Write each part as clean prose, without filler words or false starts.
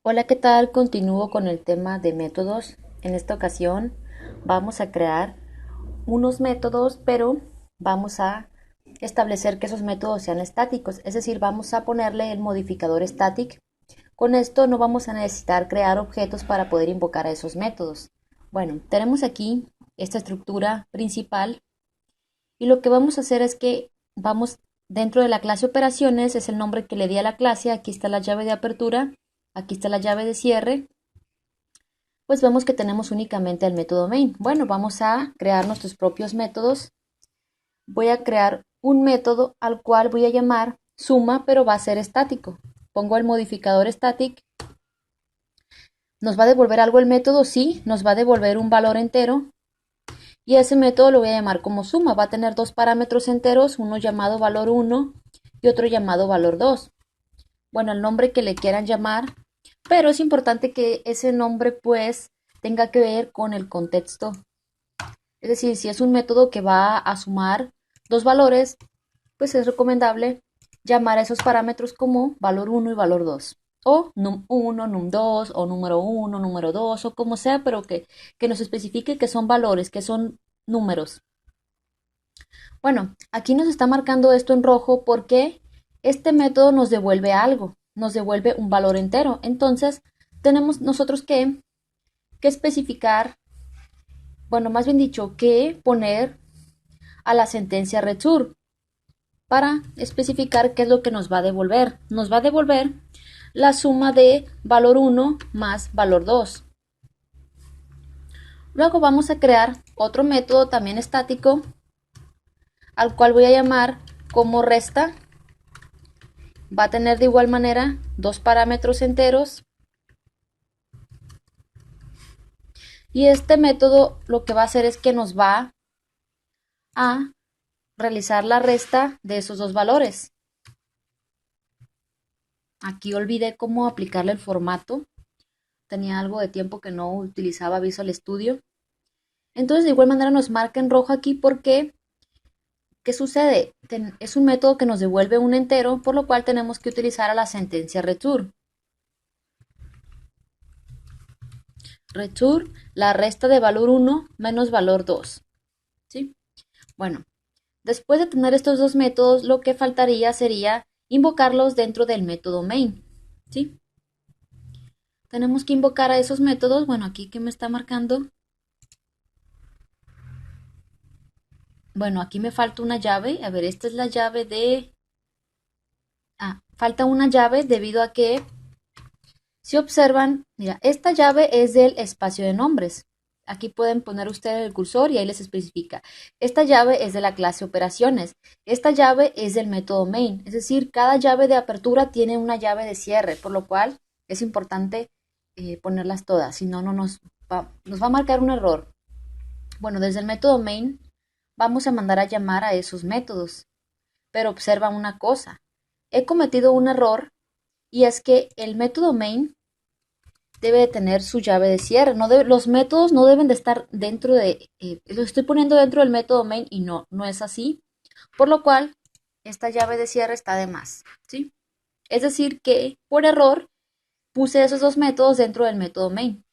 Hola, ¿qué tal? Continúo con el tema de métodos. En esta ocasión vamos a crear unos métodos, pero vamos a establecer que esos métodos sean estáticos, es decir, vamos a ponerle el modificador static. Con esto no vamos a necesitar crear objetos para poder invocar a esos métodos. Bueno, tenemos aquí esta estructura principal y lo que vamos a hacer es que vamos dentro de la clase operaciones, es el nombre que le di a la clase, aquí está la llave de apertura, aquí está la llave de cierre, pues vemos que tenemos únicamente el método main. Bueno, vamos a crear nuestros propios métodos. Voy a crear un método al cual voy a llamar suma, pero va a ser estático. Pongo el modificador static. ¿Nos va a devolver algo el método? Sí, nos va a devolver un valor entero. Y ese método lo voy a llamar como suma. Va a tener dos parámetros enteros, uno llamado valor 1 y otro llamado valor 2. Bueno, el nombre que le quieran llamar, pero es importante que ese nombre pues tenga que ver con el contexto. Es decir, si es un método que va a sumar dos valores, pues es recomendable llamar a esos parámetros como valor 1 y valor 2. O num1, num2, o número 1, número 2, o como sea, pero que nos especifique que son valores, que son números. Bueno, aquí nos está marcando esto en rojo porque este método nos devuelve algo, nos devuelve un valor entero. Entonces, tenemos nosotros que especificar, bueno, más bien dicho, que poner a la sentencia return para especificar qué es lo que nos va a devolver. Nos va a devolver la suma de valor 1 más valor 2. Luego vamos a crear otro método también estático al cual voy a llamar como resta. Va a tener de igual manera dos parámetros enteros y este método lo que va a hacer es que nos va a realizar la resta de esos dos valores. Aquí olvidé cómo aplicarle el formato. Tenía algo de tiempo que no utilizaba Visual Studio. Entonces, de igual manera nos marca en rojo aquí porque, ¿qué sucede? Es un método que nos devuelve un entero, por lo cual tenemos que utilizar a la sentencia return. Return la resta de valor 1 menos valor 2. ¿Sí? Bueno, después de tener estos dos métodos, lo que faltaría sería invocarlos dentro del método main. ¿Sí? Tenemos que invocar a esos métodos. Bueno, aquí que me está marcando. Bueno, aquí me falta una llave. A ver, esta es la llave de... falta una llave debido a que, si observan, mira, esta llave es del espacio de nombres. Aquí pueden poner ustedes el cursor y ahí les especifica. Esta llave es de la clase operaciones. Esta llave es del método main. Es decir, cada llave de apertura tiene una llave de cierre, por lo cual es importante ponerlas todas. Si no, nos va a marcar un error. Bueno, desde el método main vamos a mandar a llamar a esos métodos. Pero observa una cosa. He cometido un error y es que el método main debe de tener su llave de cierre. Los métodos no deben de estar dentro de, lo estoy poniendo dentro del método main y no es así. Por lo cual, esta llave de cierre está de más, ¿sí? Es decir que por error puse esos dos métodos dentro del método main.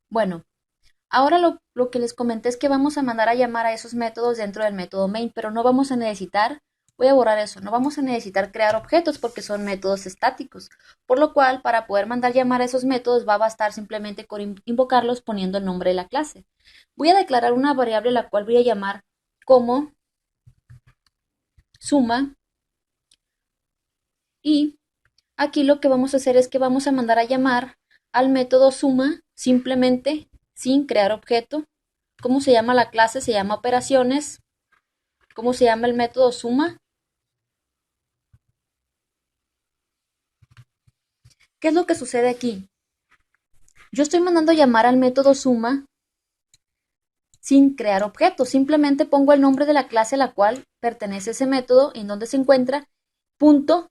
Bueno, ahora lo que les comenté es que vamos a mandar a llamar a esos métodos dentro del método main, pero no vamos a necesitar, voy a borrar eso, no vamos a necesitar crear objetos porque son métodos estáticos. Por lo cual, para poder mandar llamar a esos métodos va a bastar simplemente con invocarlos poniendo el nombre de la clase. Voy a declarar una variable la cual voy a llamar como suma y aquí lo que vamos a hacer es que vamos a mandar a llamar al método suma simplemente sin crear objeto. ¿Cómo se llama la clase? Se llama operaciones. ¿Cómo se llama el método suma? ¿Qué es lo que sucede aquí? Yo estoy mandando llamar al método suma sin crear objetos. Simplemente pongo el nombre de la clase a la cual pertenece ese método, en donde se encuentra, punto,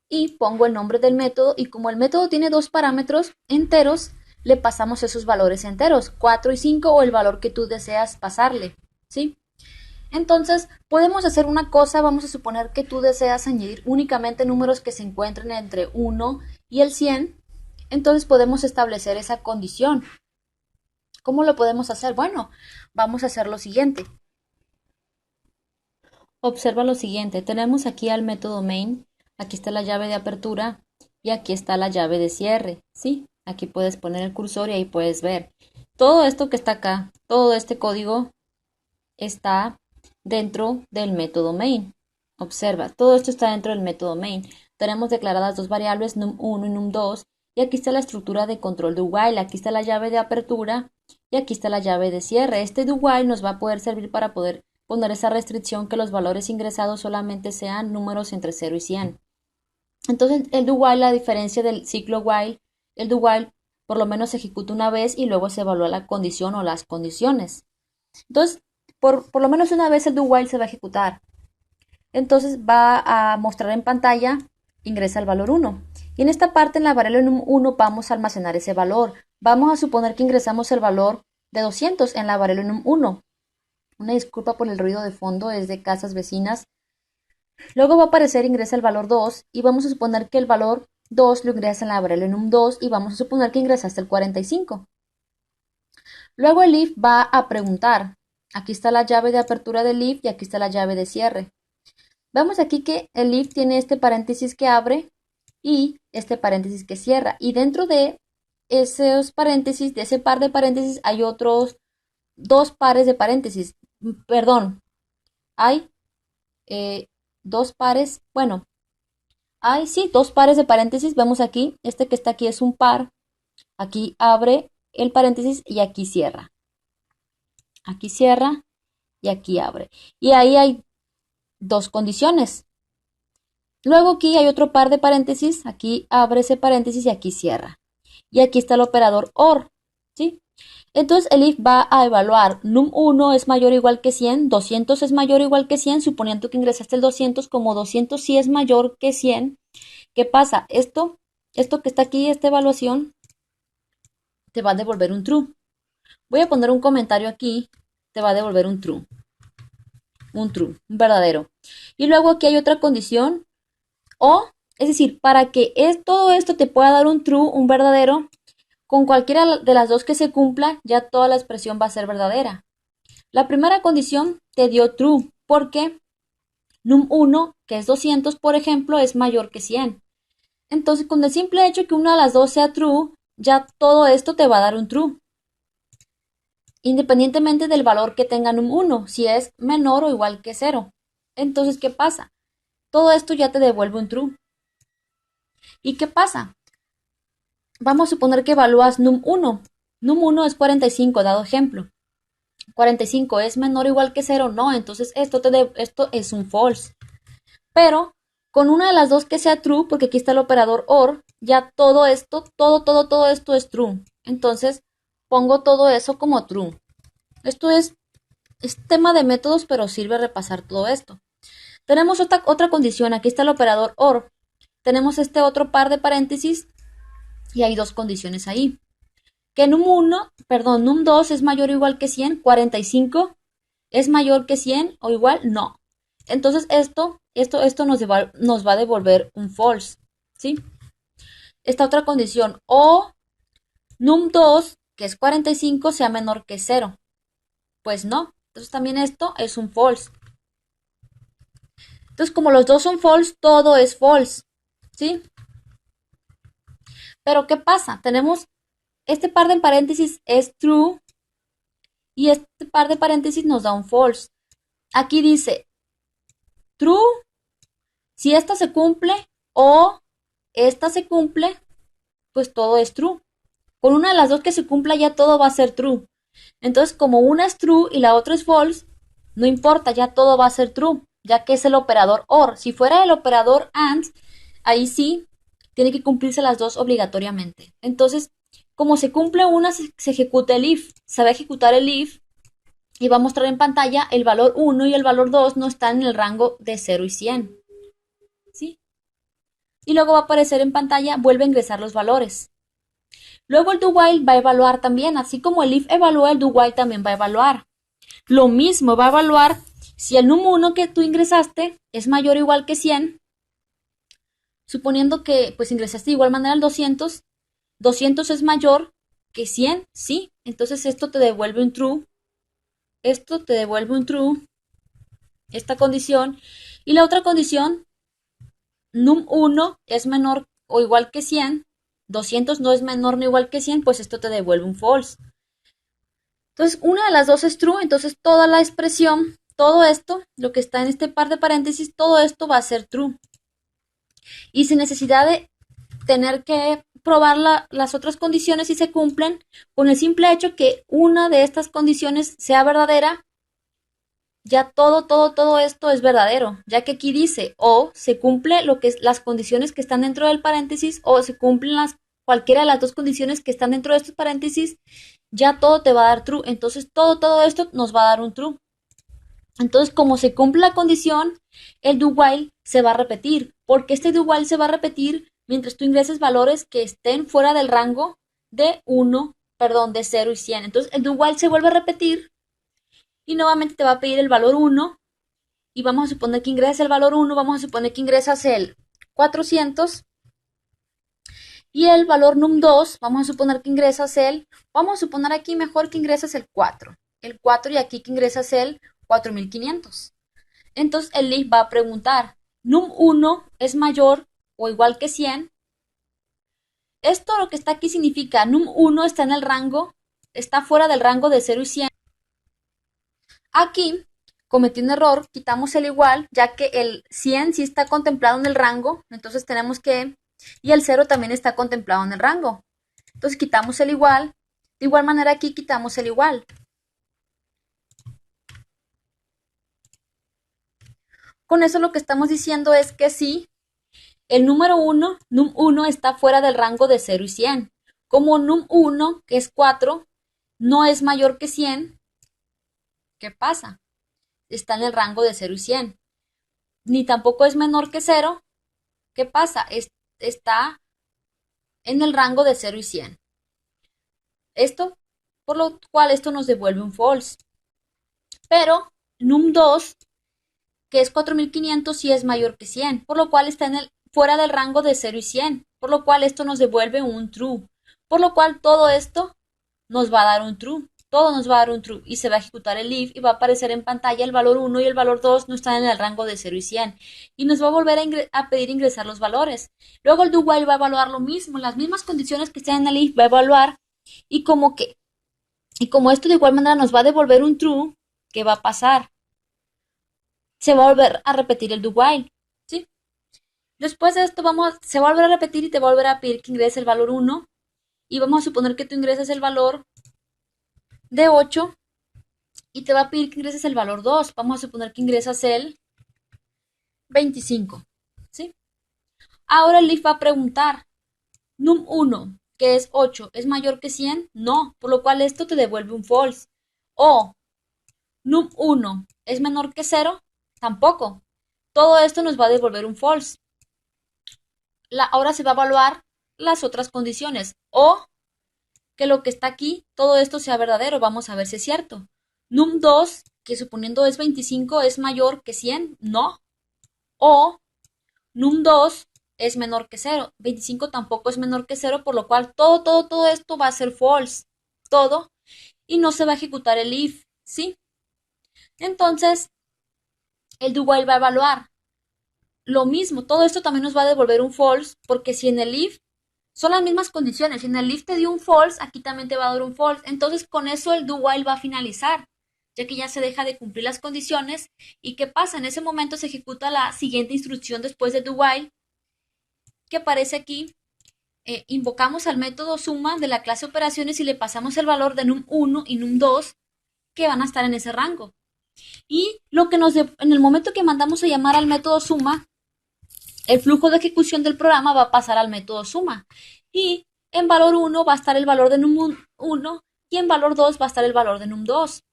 y pongo el nombre del método. Y como el método tiene dos parámetros enteros, le pasamos esos valores enteros, 4 y 5 o el valor que tú deseas pasarle, ¿sí? Entonces, podemos hacer una cosa, vamos a suponer que tú deseas añadir únicamente números que se encuentren entre 1 y el 100, entonces podemos establecer esa condición. ¿Cómo lo podemos hacer? Bueno, vamos a hacer lo siguiente. Observa lo siguiente, tenemos aquí al método main, aquí está la llave de apertura y aquí está la llave de cierre, ¿sí? Aquí puedes poner el cursor y ahí puedes ver. Todo esto que está acá, todo este código está dentro del método main. Observa, todo esto está dentro del método main. Tenemos declaradas dos variables, num1 y num2, y aquí está la estructura de control do while, aquí está la llave de apertura y aquí está la llave de cierre. Este do while nos va a poder servir para poder poner esa restricción que los valores ingresados solamente sean números entre 0 y 100. Entonces, el do while, a diferencia del ciclo while, el do while por lo menos se ejecuta una vez y luego se evalúa la condición o las condiciones. Entonces, por lo menos una vez el do while se va a ejecutar. Entonces va a mostrar en pantalla, ingresa el valor 1. Y en esta parte, en la variable num1, vamos a almacenar ese valor. Vamos a suponer que ingresamos el valor de 200 en la variable num1. Una disculpa por el ruido de fondo, es de casas vecinas. Luego va a aparecer ingresa el valor 2 y vamos a suponer que el valor 2 lo ingresa en la variable num2 y vamos a suponer que ingresaste el 45. Luego el if va a preguntar. Aquí está la llave de apertura del if y aquí está la llave de cierre. Vemos aquí que el if tiene este paréntesis que abre y este paréntesis que cierra. Y dentro de esos paréntesis, de ese par de paréntesis, hay otros dos pares de paréntesis. Perdón, hay dos pares, bueno, hay sí, dos pares de paréntesis. Vemos aquí, este que está aquí es un par. Aquí abre el paréntesis y aquí cierra. Aquí cierra y aquí abre. Y ahí hay dos condiciones. Luego aquí hay otro par de paréntesis, aquí abre ese paréntesis y aquí cierra. Y aquí está el operador OR, ¿sí? Entonces el if va a evaluar num1 es mayor o igual que 100, 200 es mayor o igual que 100, suponiendo que ingresaste el 200, como 200 sí es mayor que 100. ¿Qué pasa? Esto que está aquí, esta evaluación, te va a devolver un true. Voy a poner un comentario aquí, te va a devolver un true, un verdadero. Y luego aquí hay otra condición, o, es decir, para que todo esto te pueda dar un true, un verdadero, con cualquiera de las dos que se cumpla, ya toda la expresión va a ser verdadera. La primera condición te dio true, porque num1, que es 200, por ejemplo, es mayor que 100. Entonces, con el simple hecho que una de las dos sea true, ya todo esto te va a dar un true. Independientemente del valor que tenga num1, si es menor o igual que 0. Entonces, ¿qué pasa? Todo esto ya te devuelve un true. ¿Y qué pasa? Vamos a suponer que evalúas num1. Num1 es 45, dado ejemplo. 45 es menor o igual que 0, no, entonces esto es un false. Pero con una de las dos que sea true, porque aquí está el operador OR, ya todo esto, todo esto es true. Entonces pongo todo eso como true. Esto es tema de métodos, pero sirve repasar todo esto. Tenemos otra condición, aquí está el operador OR. Tenemos este otro par de paréntesis y hay dos condiciones ahí. Que num2 es mayor o igual que 100, 45 es mayor que 100 o igual, no. Entonces esto nos va a devolver un false, ¿sí? Esta otra condición, o num2, que es 45, sea menor que 0. Pues no, entonces también esto es un false. Entonces, como los dos son false, todo es false, ¿sí? Pero ¿qué pasa? Tenemos este par de paréntesis es true y este par de paréntesis nos da un false. Aquí dice true si esta se cumple o esta se cumple, pues todo es true. Con una de las dos que se cumpla ya todo va a ser true. Entonces, como una es true y la otra es false, no importa, ya todo va a ser true, ya que es el operador OR. Si fuera el operador AND, ahí sí tiene que cumplirse las dos obligatoriamente. Entonces, como se cumple una, se ejecuta el if. Se va a ejecutar el if y va a mostrar en pantalla el valor 1 y el valor 2 no están en el rango de 0 y 100. ¿Sí? Y luego va a aparecer en pantalla, vuelve a ingresar los valores. Luego el do while va a evaluar también, así como el if evalúa, el do while también va a evaluar. Lo mismo, va a evaluar Si el num1 que tú ingresaste es mayor o igual que 100, suponiendo que pues ingresaste de igual manera el 200, 200 es mayor que 100, sí, entonces esto te devuelve un true, esto te devuelve un true, esta condición, y la otra condición, num1 es menor o igual que 100, 200 no es menor ni igual que 100, pues esto te devuelve un false. Entonces, una de las dos es true, entonces toda la expresión, todo esto, lo que está en este par de paréntesis, todo esto va a ser true. Y sin necesidad de tener que probar las otras condiciones si se cumplen, con el simple hecho que una de estas condiciones sea verdadera, ya todo esto es verdadero, ya que aquí dice o se cumple lo que es las condiciones que están dentro del paréntesis o se cumplen cualquiera de las dos condiciones que están dentro de estos paréntesis, ya todo te va a dar true. Entonces todo esto nos va a dar un true. Entonces, como se cumple la condición, el do while se va a repetir, porque este do while se va a repetir mientras tú ingreses valores que estén fuera del rango de 1, perdón, de 0 y 100. Entonces, el do while se vuelve a repetir y nuevamente te va a pedir el valor 1 y vamos a suponer que ingresas el valor 1, vamos a suponer que ingresas el 400 y el valor num2, vamos a suponer que ingresas vamos a suponer aquí mejor que ingresas el 4 y aquí que ingresas el 4500. Entonces el if va a preguntar, num1 es mayor o igual que 100. Esto lo que está aquí significa, num1 está en el rango, está fuera del rango de 0 y 100. Aquí cometí un error, quitamos el igual, ya que el 100 sí está contemplado en el rango, entonces tenemos que, y el 0 también está contemplado en el rango. Entonces quitamos el igual, de igual manera aquí quitamos el igual. Con eso lo que estamos diciendo es que sí, el número 1, num1, está fuera del rango de 0 y 100. Como num1, que es 4, no es mayor que 100, ¿qué pasa? Está en el rango de 0 y 100. Ni tampoco es menor que 0, ¿qué pasa? Está en el rango de 0 y 100. Esto, por lo cual esto nos devuelve un false. Pero num2, que es 4500, sí es mayor que 100, por lo cual está fuera del rango de 0 y 100, por lo cual esto nos devuelve un true, por lo cual todo esto nos va a dar un true, todo nos va a dar un true y se va a ejecutar el if y va a aparecer en pantalla el valor 1 y el valor 2 no están en el rango de 0 y 100 y nos va a volver a pedir ingresar los valores. Luego el do while va a evaluar lo mismo, las mismas condiciones que están en el if va a evaluar y como esto de igual manera nos va a devolver un true, ¿qué va a pasar? Se va a volver a repetir el do while, ¿sí? Después de esto se va a volver a repetir y te va a volver a pedir que ingreses el valor 1 y vamos a suponer que tú ingresas el valor de 8 y te va a pedir que ingreses el valor 2. Vamos a suponer que ingresas el 25, ¿sí? Ahora el if va a preguntar, num1, que es 8, ¿es mayor que 100? No, por lo cual esto te devuelve un false. O num1 es menor que 0, tampoco. Todo esto nos va a devolver un false. Ahora se va a evaluar las otras condiciones. O que lo que está aquí, todo esto sea verdadero. Vamos a ver si es cierto. Num2, que suponiendo es 25, es mayor que 100. No. O num2 es menor que 0. 25 tampoco es menor que 0, por lo cual todo esto va a ser false. Todo. Y no se va a ejecutar el if. ¿Sí? Entonces, el do while va a evaluar lo mismo. Todo esto también nos va a devolver un false, porque si en el if son las mismas condiciones, si en el if te dio un false, aquí también te va a dar un false. Entonces, con eso el do while va a finalizar, ya que ya se deja de cumplir las condiciones. ¿Y qué pasa? En ese momento se ejecuta la siguiente instrucción después de do while, que aparece aquí. Invocamos al método suma de la clase operaciones y le pasamos el valor de num1 y num2 que van a estar en ese rango. Y en el momento que mandamos a llamar al método suma, el flujo de ejecución del programa va a pasar al método suma. Y en valor 1 va a estar el valor de num1 y en valor 2 va a estar el valor de num2.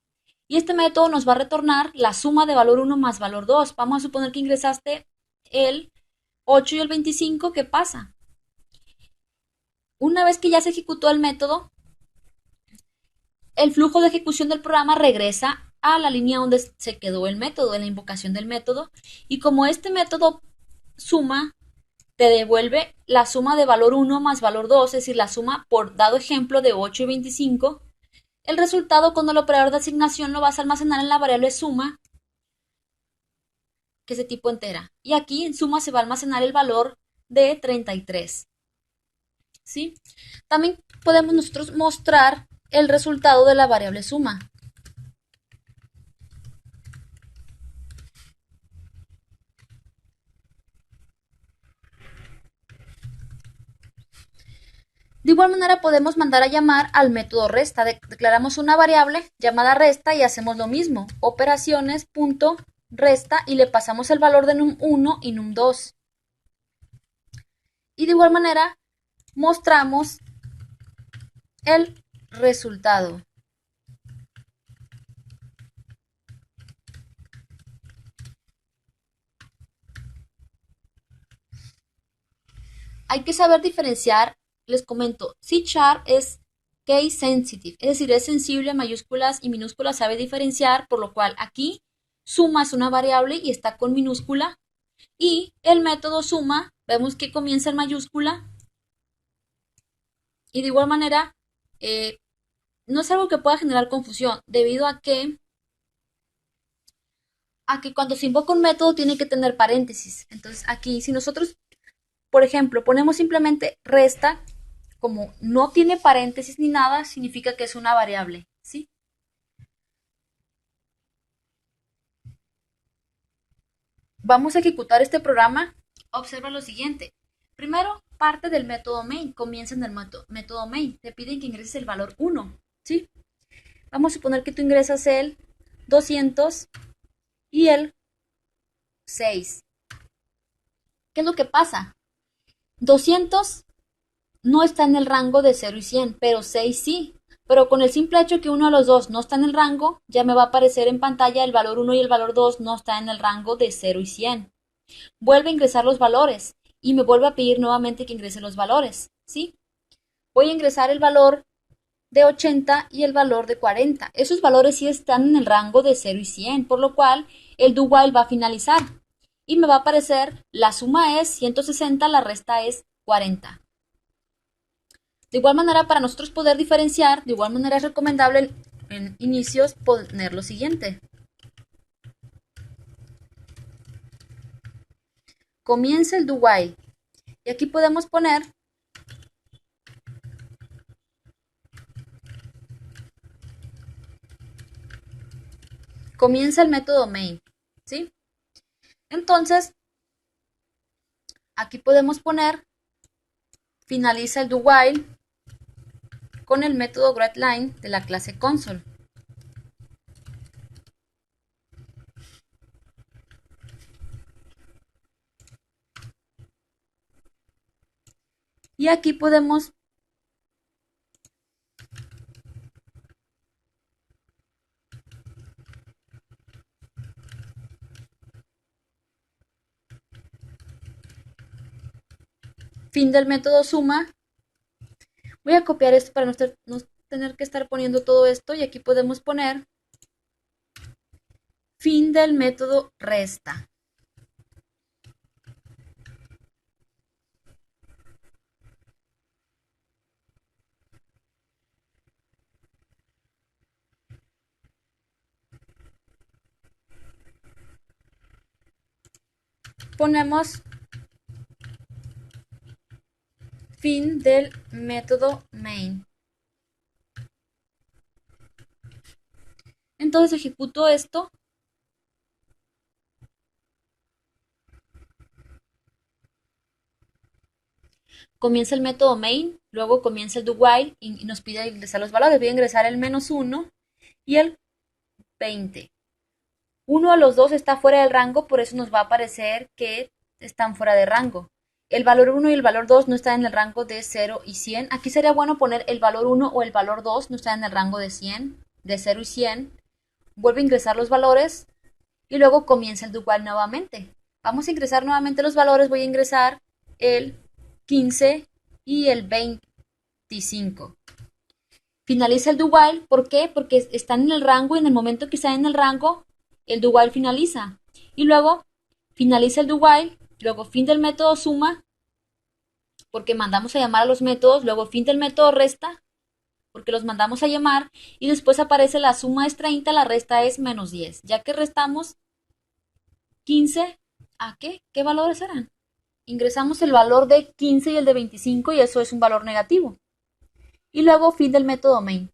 Y este método nos va a retornar la suma de valor 1 más valor 2. Vamos a suponer que ingresaste el 8 y el 25. ¿Qué pasa? Una vez que ya se ejecutó el método, el flujo de ejecución del programa regresa a la línea donde se quedó el método, en la invocación del método. Y como este método suma te devuelve la suma de valor 1 más valor 2, es decir, la suma por dado ejemplo de 8 y 25, el resultado con el operador de asignación lo vas a almacenar en la variable suma, que es de tipo entera. Y aquí en suma se va a almacenar el valor de 33. ¿Sí? También podemos nosotros mostrar el resultado de la variable suma. De igual manera podemos mandar a llamar al método resta. Declaramos una variable llamada resta y hacemos lo mismo. Operaciones.resta y le pasamos el valor de num1 y num2. Y de igual manera mostramos el resultado. Hay que saber diferenciar, les comento, C# es case sensitive, es decir, es sensible a mayúsculas y minúsculas, sabe diferenciar, por lo cual aquí suma es una variable y está con minúscula, y el método suma, vemos que comienza en mayúscula, y de igual manera, no es algo que pueda generar confusión, debido a que cuando se invoca un método tiene que tener paréntesis. Entonces aquí, si nosotros, por ejemplo, ponemos simplemente resta, como no tiene paréntesis ni nada, significa que es una variable, ¿sí? Vamos a ejecutar este programa. Observa lo siguiente. Primero, parte del método main. Comienza en el método main. Te piden que ingreses el valor 1, ¿sí? Vamos a suponer que tú ingresas el 200 y el 6. ¿Qué es lo que pasa? 200 no está en el rango de 0 y 100, pero 6 sí. Pero con el simple hecho que uno de los dos no está en el rango, ya me va a aparecer en pantalla el valor 1 y el valor 2 no está en el rango de 0 y 100. Vuelve a ingresar los valores y me vuelve a pedir nuevamente que ingrese los valores, ¿sí? Voy a ingresar el valor de 80 y el valor de 40. Esos valores sí están en el rango de 0 y 100, por lo cual el do while va a finalizar y me va a aparecer la suma es 160, la resta es 40. De igual manera, para nosotros poder diferenciar, de igual manera es recomendable en inicios poner lo siguiente. Comienza el do while. Y aquí podemos poner comienza el método main, ¿sí? Entonces, aquí podemos poner finaliza el do while con el método getLine de la clase console. Y aquí podemos fin del método suma. Voy a copiar esto para no tener que estar poniendo todo esto y aquí podemos poner fin del método resta. Ponemos fin del método main. Entonces ejecuto esto. Comienza el método main, luego comienza el do while y nos pide ingresar los valores. Voy a ingresar el -1 y el 20. Uno de los dos está fuera del rango, por eso nos va a aparecer que están fuera de rango. El valor 1 y el valor 2 no están en el rango de 0 y 100. Aquí sería bueno poner el valor 1 o el valor 2 no están en el rango de 100, de 0 y 100. Vuelve a ingresar los valores y luego comienza el do while nuevamente. Vamos a ingresar nuevamente los valores. Voy a ingresar el 15 y el 25. finaliza el do while. ¿Por qué? Porque están en el rango y en el momento que están en el rango, el do while finaliza. Y luego finaliza el do while, luego fin del método suma, porque mandamos a llamar a los métodos, luego fin del método resta, porque los mandamos a llamar, y después aparece la suma es 30, la resta es menos 10. Ya que restamos 15, ¿a qué? ¿Qué valores eran? Ingresamos el valor de 15 y el de 25 y eso es un valor negativo. Y luego fin del método main.